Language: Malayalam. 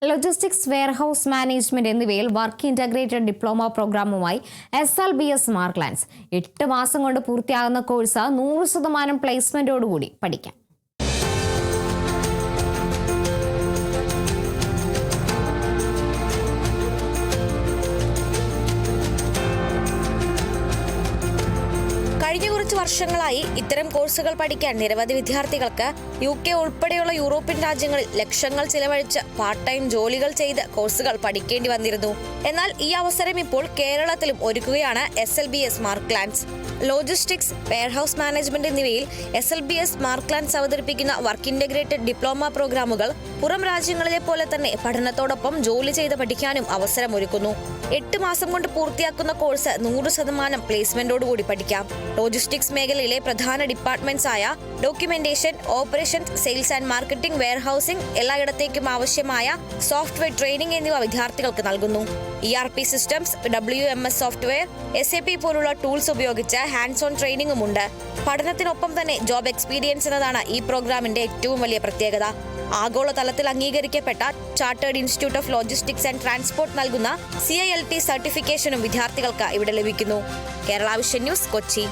ലോജിസ്റ്റിക്സ്, വെയർഹൌസ് മാനേജ്മെന്റ് എന്നിവയിൽ വർക്ക് ഇന്റഗ്രേറ്റഡ് ഡിപ്ലോമ പ്രോഗ്രാമുമായി SLBS മാർക്ക്ലാൻഡ്സ് 8 മാസം കൊണ്ട് പൂർത്തിയാകുന്ന കോഴ്സ് 100% പ്ലേസ്മെന്റോടുകൂടി പഠിക്കാം. കഴിഞ്ഞ കുറച്ച് വർഷങ്ങളായി ഇത്തരം കോഴ്സുകൾ പഠിക്കാൻ നിരവധി വിദ്യാർത്ഥികൾക്ക് UK ഉൾപ്പെടെയുള്ള യൂറോപ്യൻ രാജ്യങ്ങളിൽ ലക്ഷങ്ങൾ ചിലവഴിച്ച് പാർട്ട് ടൈം ജോലികൾ ചെയ്ത് കോഴ്സുകൾ പഠിക്കേണ്ടി വന്നിരുന്നു. എന്നാൽ ഈ അവസരം ഇപ്പോൾ കേരളത്തിലും ഒരുക്കുകയാണ് SLBS മാർക്ക്ലാൻഡ്സ്. ലോജിസ്റ്റിക്സ്, വെയർഹൌസ് മാനേജ്മെന്റ് എന്നിവയിൽ SLBS മാർക്ക്ലാൻഡ്സ് അവതരിപ്പിക്കുന്ന വർക്ക് ഇന്റഗ്രേറ്റഡ് ഡിപ്ലോമ പ്രോഗ്രാമുകൾ പുറം രാജ്യങ്ങളിലെ പോലെ തന്നെ പഠനത്തോടൊപ്പം ജോലി ചെയ്ത് പഠിക്കാനും അവസരമൊരുക്കുന്നു. 8 മാസം കൊണ്ട് പൂർത്തിയാക്കുന്ന കോഴ്സ് 100% പ്ലേസ്മെന്റോടുകൂടി പഠിക്കാം. ലോജിസ്റ്റിക്സ് മേഖലയിലെ പ്രധാന ഡിപ്പാർട്ട്മെന്റ്സ് ആയ documentation, operations, sales and marketing, warehousing, എല്ലായിടത്തേക്കും ആവശ്യമായ സോഫ്റ്റ്വെയർ ട്രെയിനിംഗ് എന്നിവ വിദ്യാർത്ഥികൾക്ക് നൽകുന്നു. ERP systems, WMS software, SAP പോലുള്ള ടൂൾസ് ഉപയോഗിച്ച് ഹാൻഡ്സ് ഓൺ ട്രെയിനിങ്ങും ഉണ്ട്. പഠനത്തിനൊപ്പം തന്നെ ജോബ് എക്സ്പീരിയൻസ് എന്നതാണ് ഈ പ്രോഗ്രാമിന്റെ ഏറ്റവും വലിയ പ്രത്യേകത. ആഗോളതലത്തിൽ അംഗീകരിക്കപ്പെട്ട chartered institute of logistics and transport നൽകുന്ന CILT സർട്ടിഫിക്കേഷനും വിദ്യാർത്ഥികൾക്ക് ഇവിടെ ലഭിക്കുന്നു. Kerala vision news, Kochi.